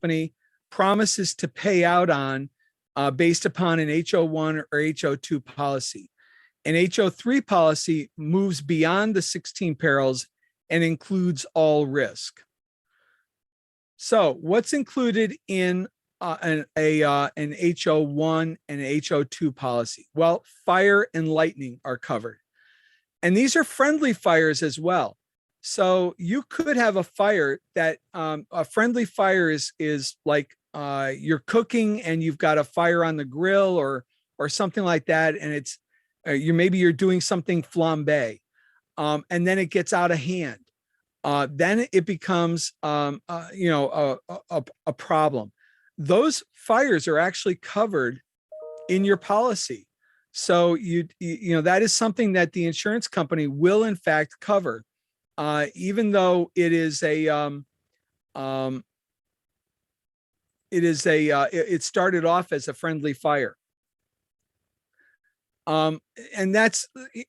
company promises to pay out on based upon an HO1 or HO2 policy. An HO3 policy moves beyond the 16 perils and includes all risk. So what's included in an HO1 and an HO2 policy? Well, fire and lightning are covered. And these are friendly fires as well. So you could have a fire that a friendly fire is like you're cooking and you've got a fire on the grill or something like that, and it's maybe you're doing something flambe, and then it gets out of hand. Then it becomes a problem. Those fires are actually covered in your policy. So you know that is something that the insurance company will in fact cover, even though it is it started off as a friendly fire. And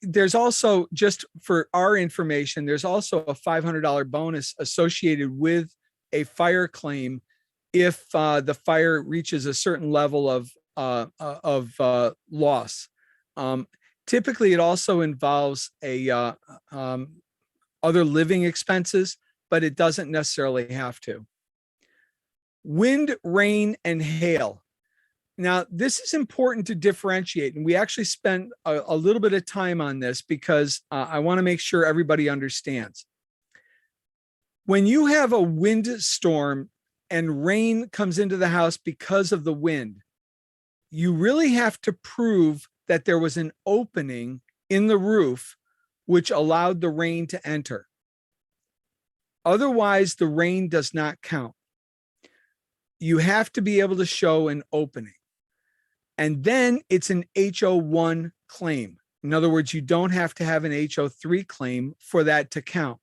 there's also, just for our information, there's also a $500 bonus associated with a fire claim if the fire reaches a certain level of loss. Typically, it also involves other living expenses, but it doesn't necessarily have to. Wind, rain, and hail. Now, this is important to differentiate, and we actually spent a little bit of time on this because I want to make sure everybody understands. When you have a wind storm and rain comes into the house because of the wind, you really have to prove that there was an opening in the roof which allowed the rain to enter. Otherwise, the rain does not count. You have to be able to show an opening. And then it's an HO1 claim. In other words, you don't have to have an HO3 claim for that to count.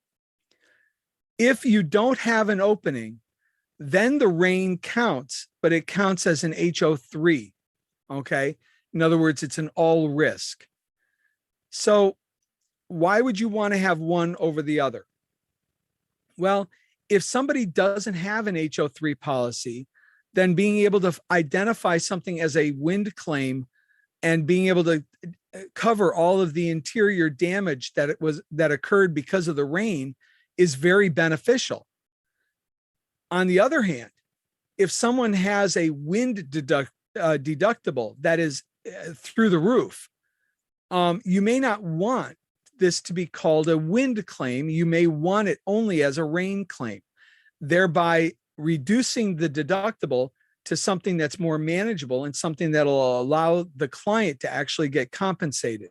If you don't have an opening, then the rain counts, but it counts as an HO3. Okay. In other words, it's an all risk. So why would you want to have one over the other? Well, if somebody doesn't have an HO3 policy, then being able to identify something as a wind claim and being able to cover all of the interior damage that occurred because of the rain is very beneficial. On the other hand, if someone has a wind deductible that is through the roof, you may not want this to be called a wind claim. You may want it only as a rain claim, thereby reducing the deductible to something that's more manageable and something that'll allow the client to actually get compensated.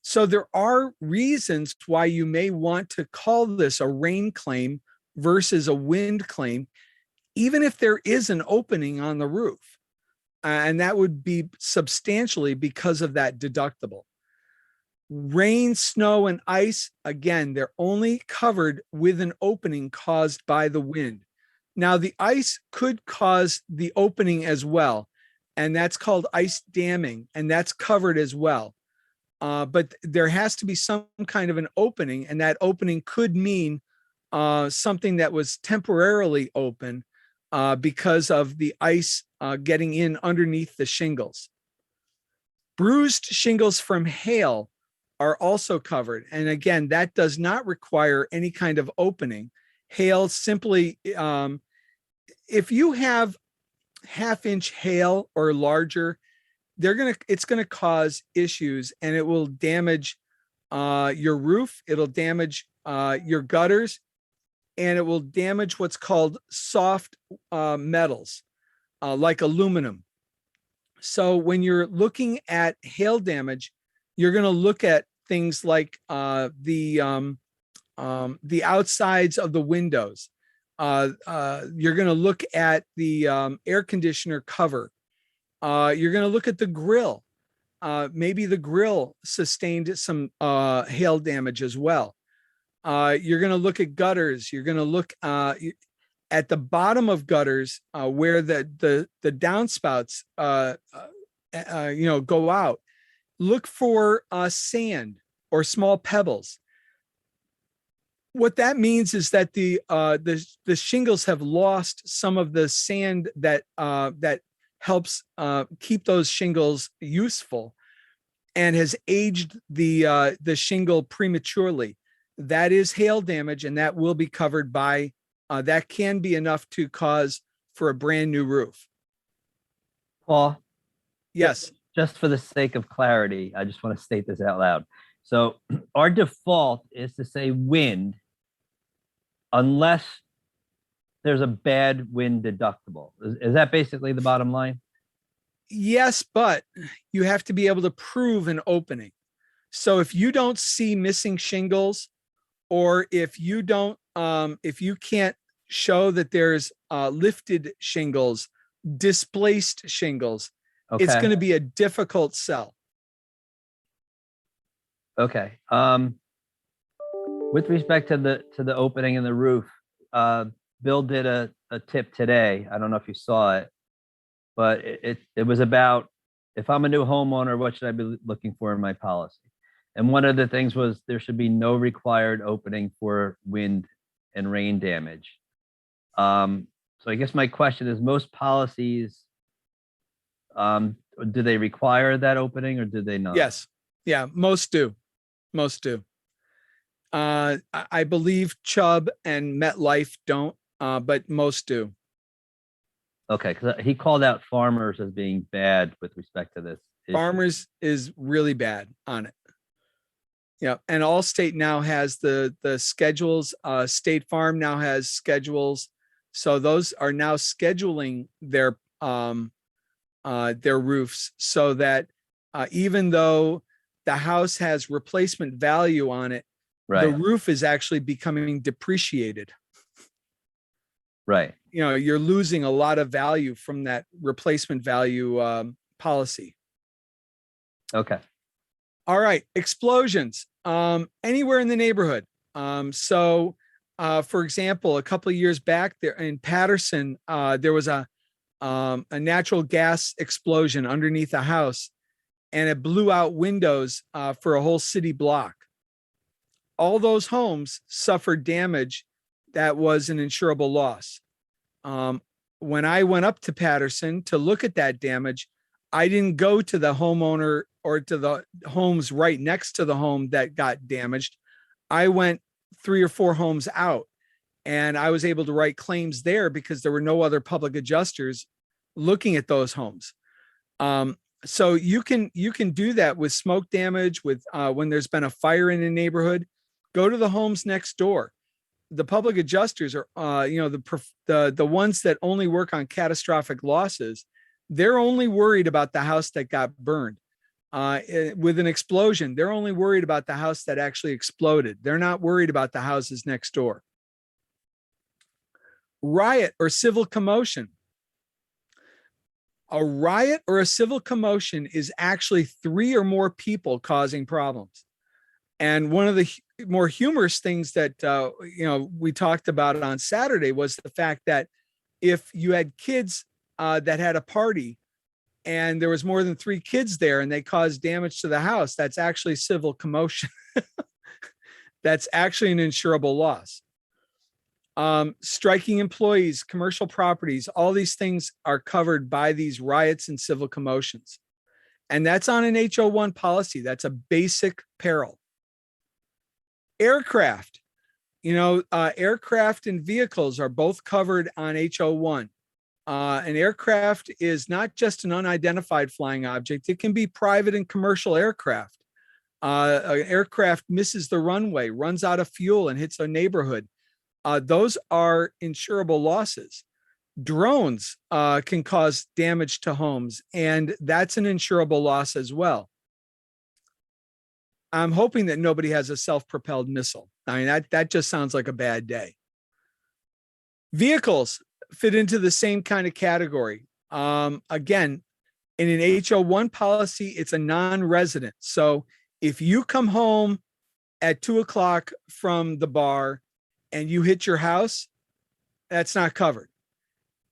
So there are reasons why you may want to call this a rain claim versus a wind claim, even if there is an opening on the roof. And that would be substantially because of that deductible. Rain, snow, and ice, again, they're only covered with an opening caused by the wind. Now, the ice could cause the opening as well, and that's called ice damming, and that's covered as well. But there has to be some kind of an opening, and that opening could mean something that was temporarily open because of the ice getting in underneath the shingles. Bruised shingles from hail are also covered. And again, that does not require any kind of opening. Hail simply, if you have half-inch hail or larger, it's gonna cause issues, and it will damage your roof. It'll damage your gutters, and it will damage what's called soft metals, like aluminum. So when you're looking at hail damage, you're going to look at things like the outsides of the windows. You're going to look at the air conditioner cover. You're going to look at the grill. Maybe the grill sustained some hail damage as well. You're going to look at gutters. You're going to look at the bottom of gutters where the downspouts go out. Look for sand or small pebbles. What that means is that the shingles have lost some of the sand that helps keep those shingles useful, and has aged the shingle prematurely. That is hail damage, and that will be covered by that can be enough to cause for a brand new roof. Paul, Yes. just for the sake of clarity, I just want to state this out loud. So our default is to say wind unless there's a bad wind deductible. Is that basically the bottom line? Yes, but you have to be able to prove an opening. So if you don't see missing shingles, or if you don't, if you can't show that there's lifted shingles, displaced shingles, it's going to be a difficult sell. Okay. With respect to the opening in the roof, Bill did a tip today. I don't know if you saw it, but it was about, if I'm a new homeowner, what should I be looking for in my policy? And one of the things was there should be no required opening for wind and rain damage. So I guess my question is, most policies, do they require that opening or do they not? Yes. Yeah, most do. Most do. I believe Chubb and MetLife don't, but most do. Okay, because he called out Farmers as being bad with respect to this issue. Farmers is really bad on it. Yeah, and Allstate now has the schedules. State Farm now has schedules, so those are now scheduling their roofs, so that even though the house has replacement value on it, right, the roof is actually becoming depreciated. Right. You know, you're losing a lot of value from that replacement value policy. Okay. All right, explosions. Anywhere in the neighborhood. So for example, a couple of years back there in Patterson, there was a natural gas explosion underneath a house, and it blew out windows for a whole city block. All those homes suffered damage that was an insurable loss. When I went up to Patterson to look at that damage, I didn't go to the homeowner or to the homes right next to the home that got damaged. I went 3 or 4 homes out, and I was able to write claims there because there were no other public adjusters looking at those homes. So you can do that with smoke damage, with when there's been a fire in a neighborhood. Go to the homes next door. The public adjusters are, the ones that only work on catastrophic losses. They're only worried about the house that got burned. With an explosion, they're only worried about the house that actually exploded. They're not worried about the houses next door. Riot or civil commotion. A riot or a civil commotion is actually 3 or more people causing problems. And one of the more humorous things that we talked about on Saturday was the fact that if you had kids that had a party and there was more than 3 kids there and they caused damage to the house, that's actually civil commotion. That's actually an insurable loss. Striking employees, commercial properties, all these things are covered by these riots and civil commotions. And that's on an HO1 policy. That's a basic peril. Aircraft, aircraft and vehicles are both covered on HO1. An aircraft is not just an unidentified flying object. It can be private and commercial aircraft. An aircraft misses the runway, runs out of fuel, and hits a neighborhood. Those are insurable losses. Drones can cause damage to homes, and that's an insurable loss as well. I'm hoping that nobody has a self-propelled missile. I mean, that just sounds like a bad day. Vehicles fit into the same kind of category. Again, in an HO1 policy, it's a non-resident. So if you come home at 2:00 from the bar and you hit your house, that's not covered.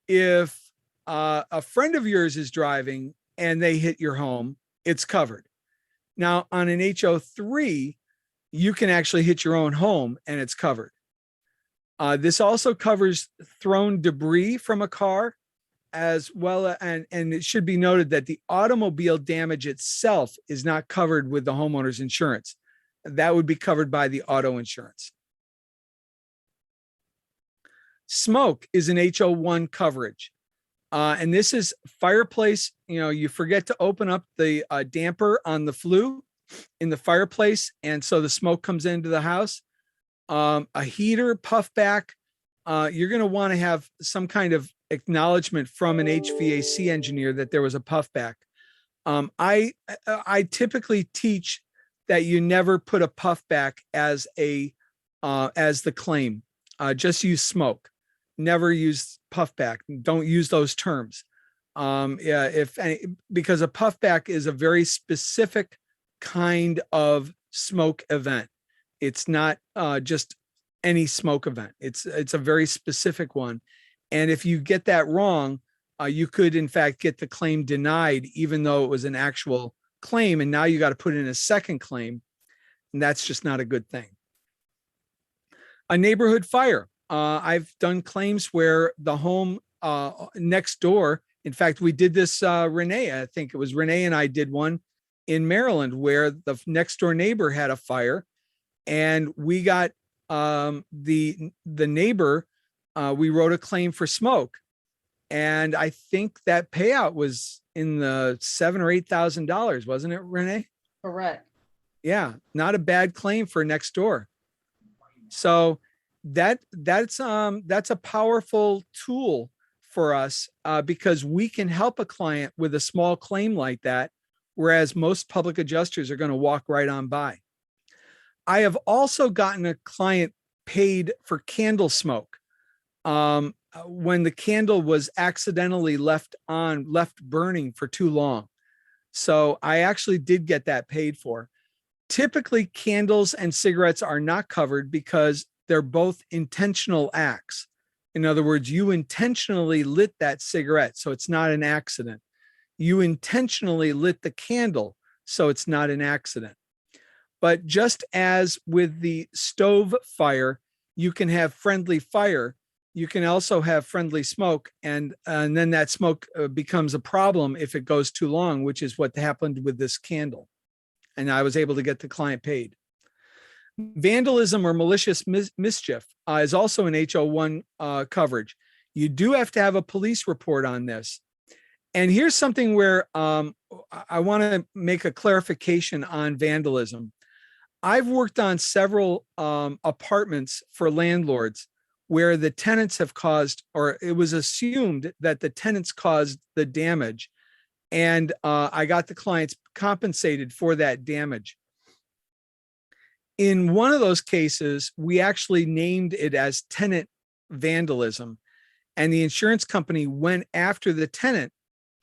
If a friend of yours is driving and they hit your home, it's covered. Now, on an HO3, you can actually hit your own home and it's covered. This also covers thrown debris from a car as well. And it should be noted that the automobile damage itself is not covered with the homeowner's insurance. That would be covered by the auto insurance. Smoke is an HO1 coverage. And this is fireplace. You forget to open up the damper on the flue in the fireplace. And so the smoke comes into the house. A heater, puff back. You're going to want to have some kind of acknowledgement from an HVAC engineer that there was a puff back. I typically teach that you never put a puff back as the claim. Just use smoke. Never use puff back. Don't use those terms. Because a puff back is a very specific kind of smoke event. It's not just any smoke event. It's a very specific one. And if you get that wrong, you could in fact get the claim denied, even though it was an actual claim. And now you got to put in a second claim. And that's just not a good thing. A neighborhood fire. I've done claims where the home next door, in fact, we did this, Renee, I think it was Renee and I did one in Maryland where the next door neighbor had a fire and we got the neighbor, we wrote a claim for smoke. And I think that payout was in the $7,000 or $8,000, wasn't it, Renee? Correct. Yeah, not a bad claim for next door. So that's a powerful tool for us because we can help a client with a small claim like that, whereas most public adjusters are going to walk right on by. I have also gotten a client paid for candle smoke. When the candle was accidentally left burning for too long. So I actually did get that paid for. Typically, candles and cigarettes are not covered because they're both intentional acts. In other words, you intentionally lit that cigarette, so it's not an accident. You intentionally lit the candle, so it's not an accident. But just as with the stove fire, you can have friendly fire, you can also have friendly smoke, and then that smoke becomes a problem if it goes too long, which is what happened with this candle. And I was able to get the client paid. Vandalism or malicious mischief is also an HO1 coverage. You do have to have a police report on this. And here's something where I want to make a clarification on vandalism. I've worked on several apartments for landlords where the tenants have caused, or it was assumed that the tenants caused the damage. And I got the clients compensated for that damage. In one of those cases, we actually named it as tenant vandalism. And the insurance company went after the tenant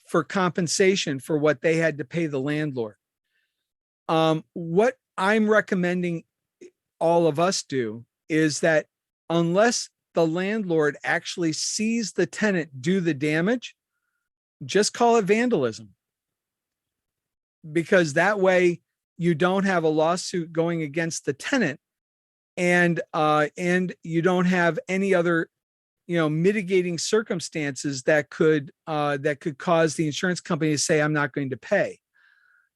for compensation for what they had to pay the landlord. What I'm recommending all of us do is that unless the landlord actually sees the tenant do the damage, just call it vandalism. Because that way you don't have a lawsuit going against the tenant, and you don't have any other, mitigating circumstances that could cause the insurance company to say, I'm not going to pay.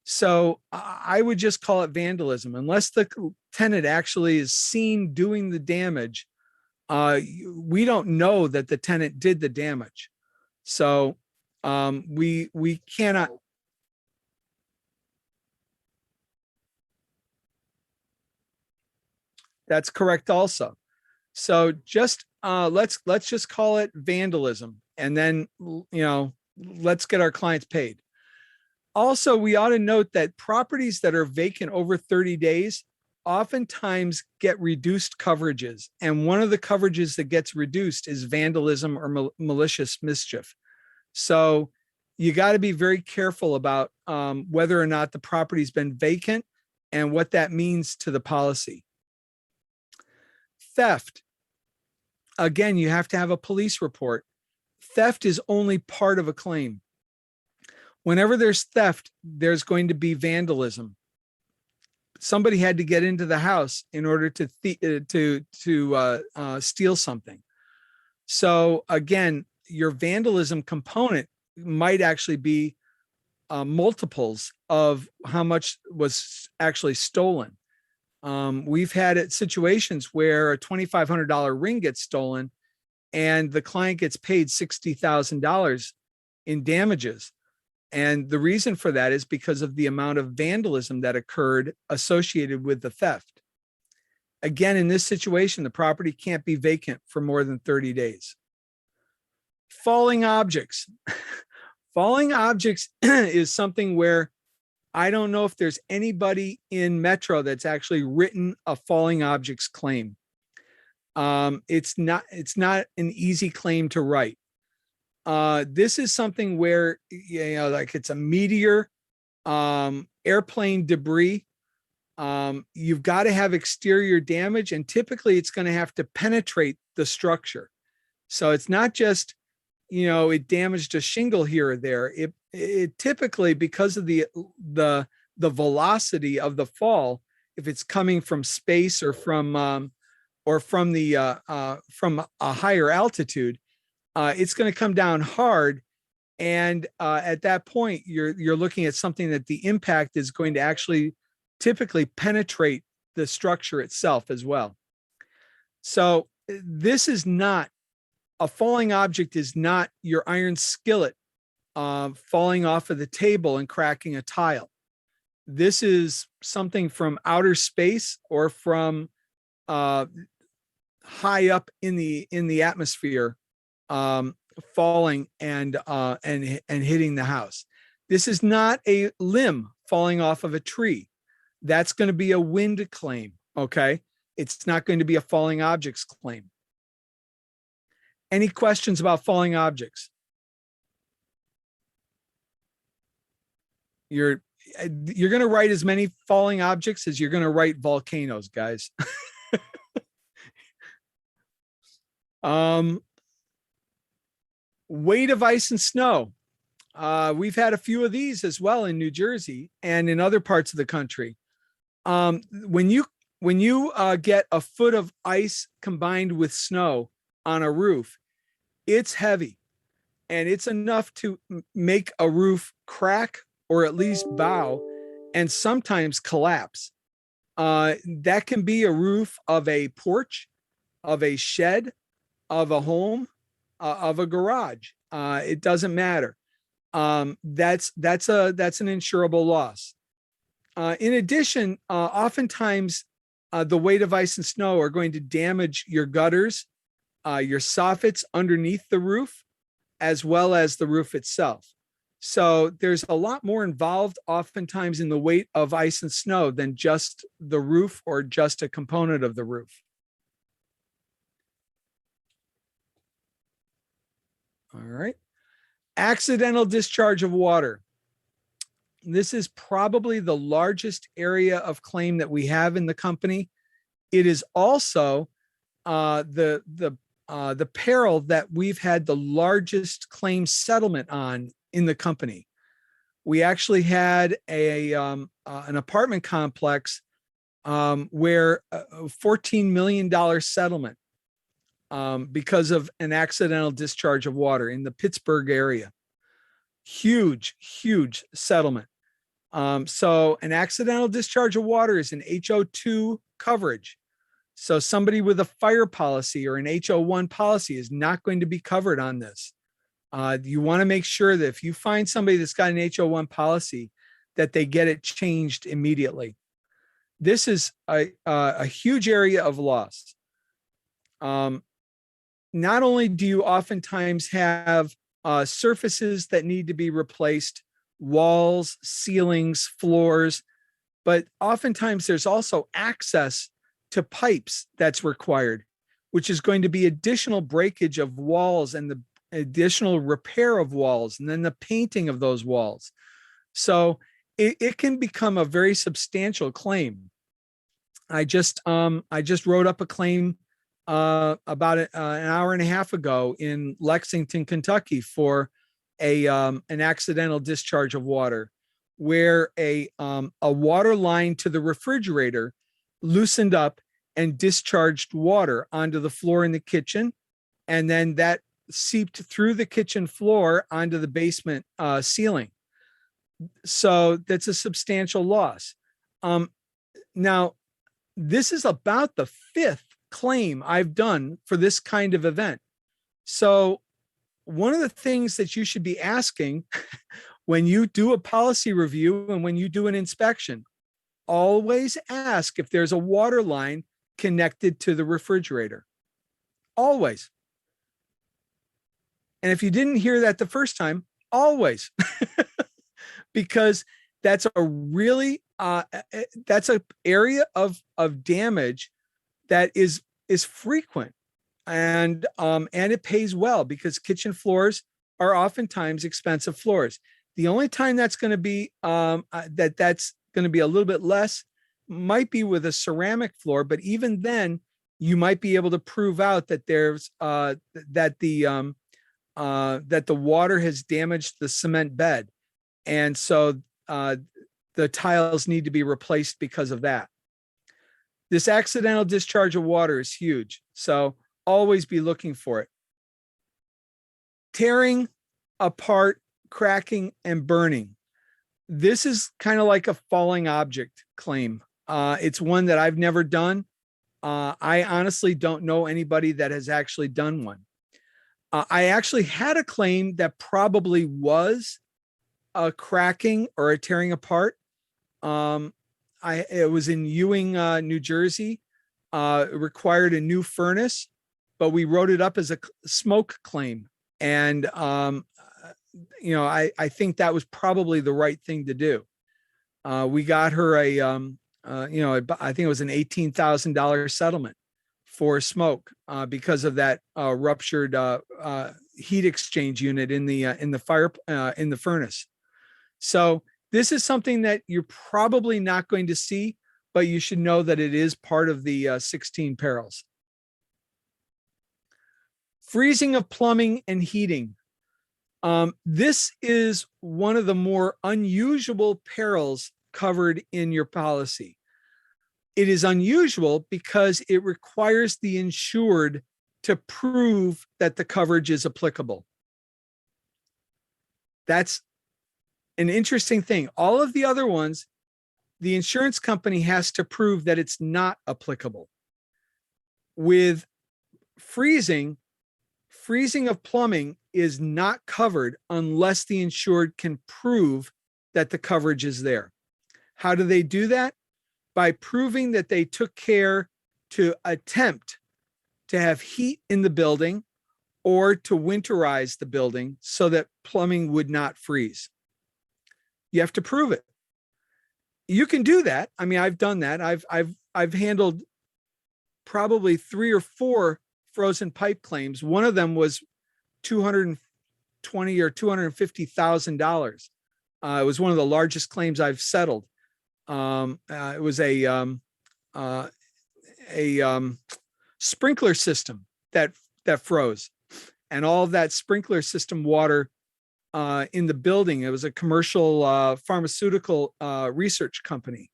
So I would just call it vandalism. Unless the tenant actually is seen doing the damage, we don't know that the tenant did the damage. So we cannot. That's correct also. So just let's just call it vandalism, and then let's get our clients paid. Also, we ought to note that properties that are vacant over 30 days oftentimes get reduced coverages. And one of the coverages that gets reduced is vandalism or malicious mischief. So you got to be very careful about whether or not the property's been vacant and what that means to the policy. Theft. Again, you have to have a police report. Theft is only part of a claim. Whenever there's theft, there's going to be vandalism. somebody had to get into the house in order to steal something. So again, your vandalism component might actually be multiples of how much was actually stolen. We've had situations where a $2,500 ring gets stolen and the client gets paid $60,000 in damages. And the reason for that is because of the amount of vandalism that occurred associated with the theft. Again, in this situation, the property can't be vacant for more than 30 days. Falling objects. Falling objects is something where I don't know if there's anybody in Metro that's actually written a falling objects claim. It's not an easy claim to write. This is something where, you know, like it's a meteor, airplane debris. You've got to have exterior damage, and typically it's going to have to penetrate the structure. So it's not just, you know, it damaged a shingle here or there. It typically, because of the velocity of the fall, if it's coming from space or from a higher altitude, it's going to come down hard. And at that point, you're looking at something that the impact is going to actually typically penetrate the structure itself as well. So this is not, a falling object is not your iron skillet falling off of the table and cracking a tile. This is something from outer space or from high up in the atmosphere, falling and hitting the house. This is not a limb falling off of a tree. That's going to be a wind claim. Okay. It's not going to be a falling objects claim. Any questions about falling objects? You're going to write as many falling objects as you're going to write volcanoes, guys. Weight of ice and snow. We've had a few of these as well in New Jersey and in other parts of the country. When you get a foot of ice combined with snow on a roof, it's heavy, and it's enough to make a roof crack or at least bow and sometimes collapse. That can be a roof of a porch, of a shed, of a home, of a garage. It doesn't matter. That's an insurable loss. In addition, oftentimes the weight of ice and snow are going to damage your gutters, your soffits underneath the roof, as well as the roof itself. So there's a lot more involved oftentimes in the weight of ice and snow than just the roof or just a component of the roof. All right. Accidental discharge of water. This is probably the largest area of claim that we have in the company. It is also the peril that we've had the largest claim settlement on in the company. We actually had an apartment complex where a $14 million settlement because of an accidental discharge of water in the Pittsburgh area. Huge, huge settlement. So an accidental discharge of water is an HO2 coverage. So somebody with a fire policy or an HO1 policy is not going to be covered on this. You want to make sure that if you find somebody that's got an HO1 policy, that they get it changed immediately. This is a huge area of loss. Not only do you oftentimes have surfaces that need to be replaced, walls, ceilings, floors, but oftentimes there's also access to pipes that's required, which is going to be additional breakage of walls and the additional repair of walls and then the painting of those walls. So it can become a very substantial claim. I just wrote up a claim about an hour and a half ago in Lexington, Kentucky for an accidental discharge of water, where a water line to the refrigerator loosened up and discharged water onto the floor in the kitchen, and then that seeped through the kitchen floor onto the basement ceiling. So that's a substantial loss. Now, this is about the fifth claim I've done for this kind of event. So one of the things that you should be asking when you do a policy review and when you do an inspection, always ask if there's a water line connected to the refrigerator. Always. And if you didn't hear that the first time, always. Because that's a really that's an area of damage that is frequent, and it pays well because kitchen floors are oftentimes expensive floors. The only time that's going to be that's going to be a little bit less might be with a ceramic floor, but even then you might be able to prove out that there's that the water has damaged the cement bed, and so the tiles need to be replaced because of that. This accidental discharge of water is huge, so always be looking for it. Tearing apart, cracking, and burning. This is kind of like a falling object claim. It's one that I've never done. I honestly don't know anybody that has actually done one. I actually had a claim that probably was a cracking or a tearing apart. It was in Ewing, New Jersey. It required a new furnace, but we wrote it up as a smoke claim. And, I think that was probably the right thing to do. We got her I think it was an $18,000 settlement for smoke because of that ruptured heat exchange unit in the furnace. So this is something that you're probably not going to see, but you should know that it is part of the 16 perils. Freezing of plumbing and heating. This is one of the more unusual perils covered in your policy. It is unusual because it requires the insured to prove that the coverage is applicable. That's an interesting thing. All of the other ones, the insurance company has to prove that it's not applicable. With freezing of plumbing is not covered unless the insured can prove that the coverage is there. How do they do that? By proving that they took care to attempt to have heat in the building or to winterize the building so that plumbing would not freeze. You have to prove it. You can do that. I mean, I've done that. I've handled probably 3 or 4 frozen pipe claims. One of them was $220,000 or $250,000. It was one of the largest claims I've settled. It was a sprinkler system that froze, and all of that sprinkler system water in the building. It was a commercial pharmaceutical research company,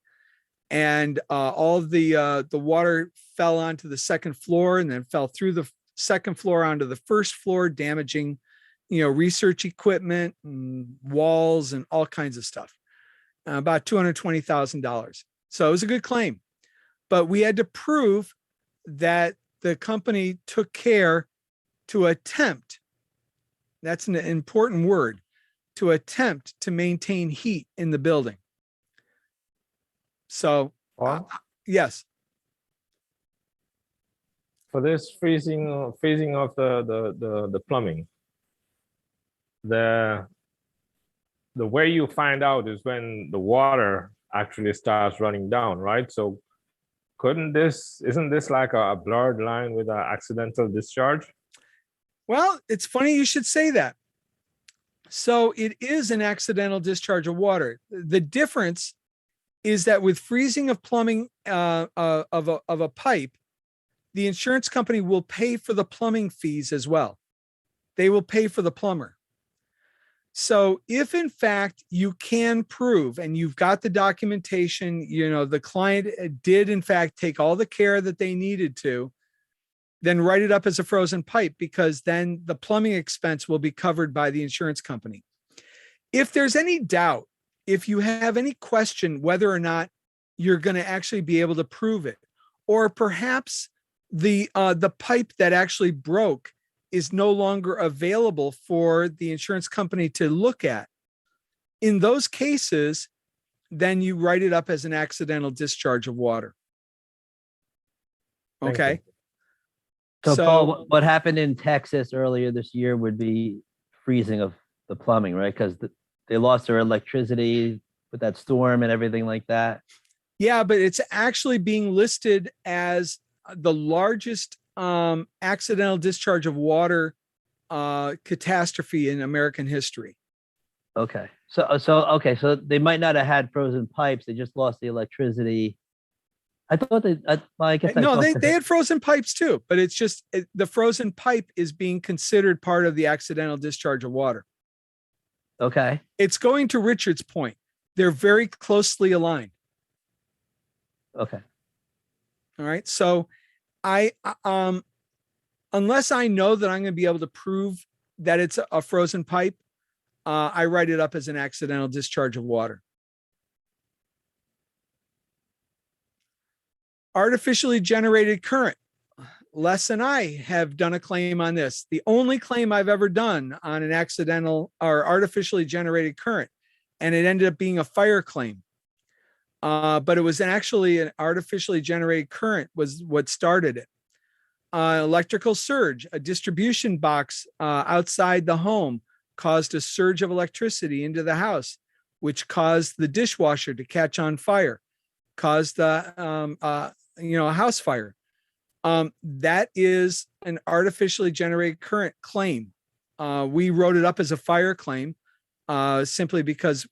and all of the water fell onto the second floor and then fell through the second floor onto the first floor, damaging, research equipment and walls and all kinds of stuff. About $220,000. So it was a good claim, but we had to prove that the company took care to attempt. That's an important word, to attempt to maintain heat in the building. So, yes. For this freezing of the plumbing, the way you find out is when the water actually starts running down, right? So isn't this like a blurred line with an accidental discharge? Well, it's funny you should say that. So it is an accidental discharge of water. The difference is that with freezing of plumbing of a pipe, the insurance company will pay for the plumbing fees as well. They will pay for the plumber. So if in fact you can prove and you've got the documentation, the client did in fact take all the care that they needed to, then write it up as a frozen pipe, because then the plumbing expense will be covered by the insurance company. If there's any doubt, if you have any question whether or not you're going to actually be able to prove it, or perhaps the pipe that actually broke is no longer available for the insurance company to look at, in those cases, then you write it up as an accidental discharge of water. Thank Okay. you. So, Paul, what happened in Texas earlier this year would be freezing of the plumbing, right? Because they lost their electricity with that storm and everything like that. Yeah, but it's actually being listed as the largest accidental discharge of water catastrophe in American history. Okay. So they might not have had frozen pipes. They just lost the electricity. I thought I guess No, they had frozen pipes too, but it's just the frozen pipe is being considered part of the accidental discharge of water. Okay. It's going to Richard's point. They're very closely aligned. Okay. All right. So unless I know that I'm going to be able to prove that it's a frozen pipe, I write it up as an accidental discharge of water. Artificially generated current. Les and I have done a claim on this. The only claim I've ever done on an accidental or artificially generated current, and it ended up being a fire claim. But it was actually an artificially generated current was what started it. Electrical surge, a distribution box outside the home caused a surge of electricity into the house, which caused the dishwasher to catch on fire, caused a house fire. That is an artificially generated current claim. We wrote it up as a fire claim simply because,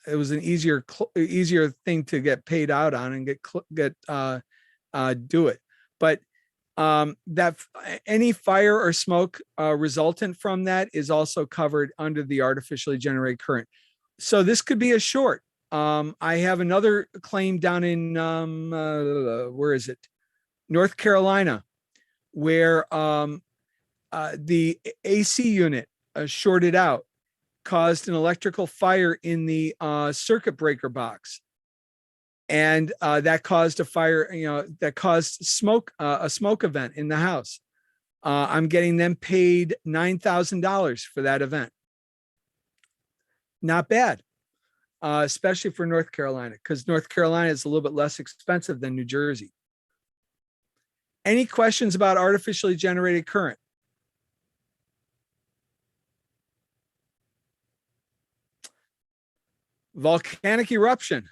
it was an easier thing to get paid out on and do it. But that any fire or smoke resultant from that is also covered under the artificially generated current. So this could be a short. I have another claim down in where is it? North Carolina, where the AC unit shorted out, caused an electrical fire in the circuit breaker box. And that caused a fire, that caused smoke, a smoke event in the house. I'm getting them paid $9,000 for that event. Not bad, especially for North Carolina, because North Carolina is a little bit less expensive than New Jersey. Any questions about artificially generated current? Volcanic eruption.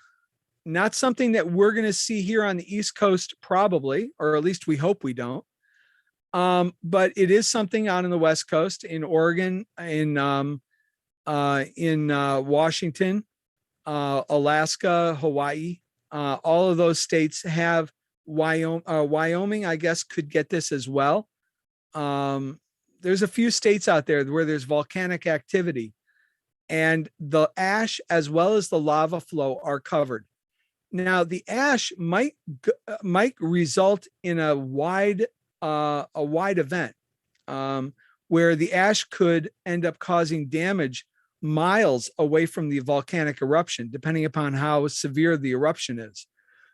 Not something that we're going to see here on the East Coast, probably, or at least we hope we don't. But it is something out on the West Coast, in Oregon, in Washington, Alaska, Hawaii. All of those states have Wyoming, I guess, could get this as well. There's a few states out there where there's volcanic activity, and the ash as well as the lava flow are covered. Now, the ash might result in a wide event where the ash could end up causing damage miles away from the volcanic eruption, depending upon how severe the eruption is.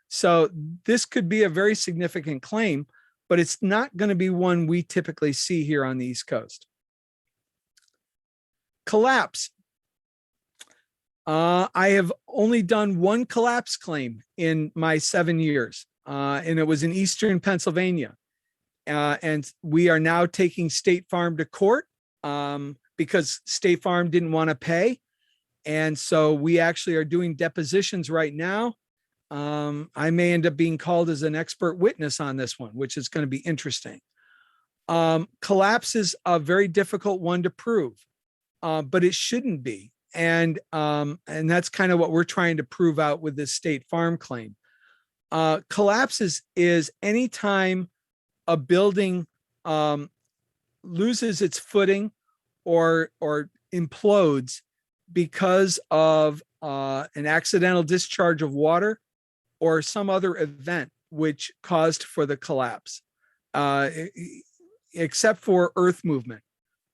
So this could be a very significant claim, but it's not going to be one we typically see here on the East Coast. Collapse. I have only done one collapse claim in my 7 years, and it was in Eastern Pennsylvania. And we are now taking State Farm to court because State Farm didn't want to pay. And so we actually are doing depositions right now. I may end up being called as an expert witness on this one, which is going to be interesting. Collapse is a very difficult one to prove, but it shouldn't be. And that's kind of what we're trying to prove out with this State Farm claim. Collapse is anytime a building loses its footing or implodes because of an accidental discharge of water or some other event which caused for the collapse, except for earth movement.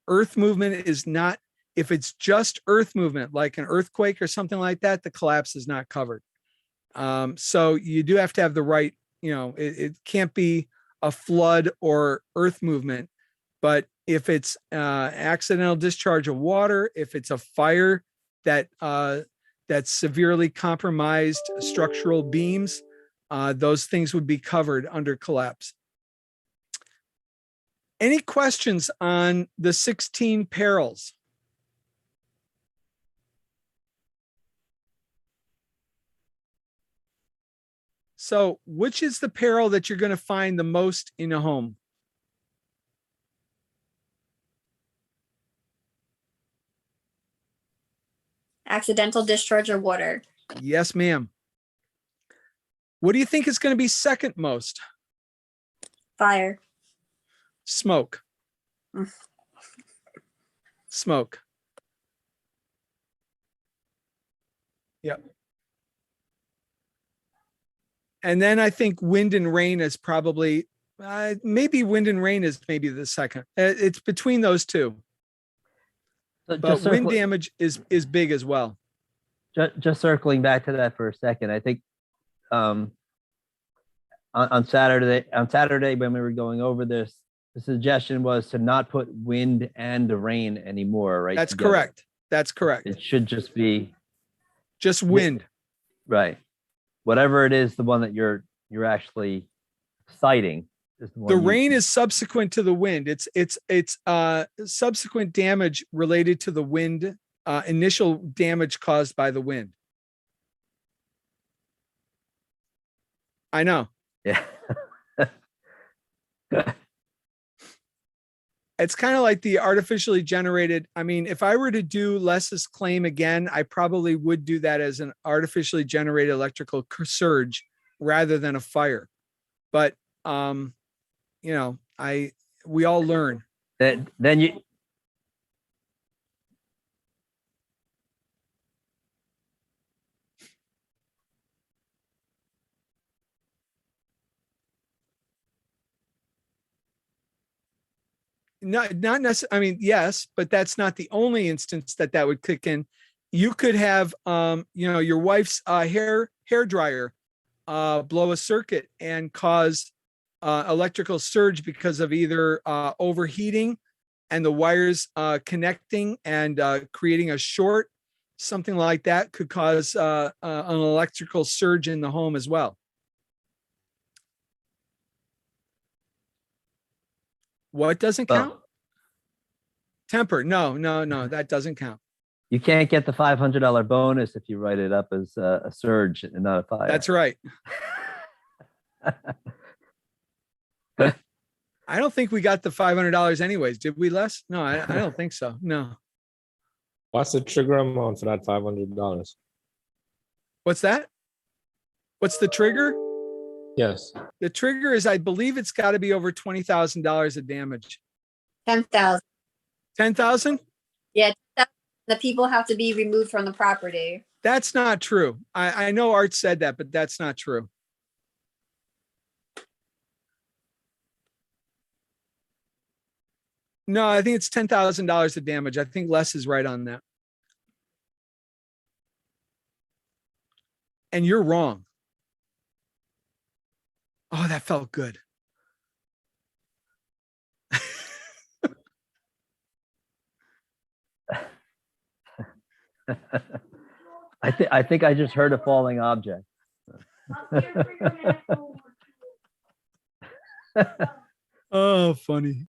Earth movement is not, if it's just earth movement, like an earthquake or something like that, the collapse is not covered. So you do have to have the right, it can't be a flood or earth movement. But if it's accidental discharge of water, if it's a fire that severely compromised structural beams, those things would be covered under collapse. Any questions on the 16 perils? So which is the peril that you're going to find the most in a home? Accidental discharge of water. Yes, ma'am. What do you think is going to be second most? Fire. Smoke. Mm. Smoke. Yep. And then I think wind and rain is probably, maybe wind and rain is maybe the second. It's between those two. So But wind damage is big as well. Just circling back to that for a second, I think on Saturday when we were going over this, the suggestion was to not put wind and rain anymore, right? That's together. correct. That's correct. It should just be just wind. Right. Whatever it is, the one that you're actually citing is the one. The rain is subsequent to the wind. It's subsequent damage related to the wind, initial damage caused by the wind. I know. Yeah. It's kind of like the artificially generated. I mean, if I were to do Les's claim again, I probably would do that as an artificially generated electrical surge rather than a fire. But we all learn. Then you. Not necessarily. I mean, yes, but that's not the only instance that would kick in. You could have, your wife's hair dryer blow a circuit and cause electrical surge because of either overheating and the wires connecting and creating a short. Something like that could cause an electrical surge in the home as well. What doesn't count? Temper. No, that doesn't count. You can't get the $500 bonus if you write it up as a surge and not a fire. That's right. I don't think we got the $500 anyways. Did we, Les? No, I don't think so. No. What's the trigger amount for that $500? What's that? What's the trigger? Yes. The trigger is, I believe it's got to be over $20,000 of damage. 10,000. 10,000? Yeah, the people have to be removed from the property. That's not true. I know Art said that, but that's not true. No, I think it's $10,000 of damage. I think Les is right on that. And you're wrong. Oh, that felt good. I think I just heard a falling object. Oh, funny.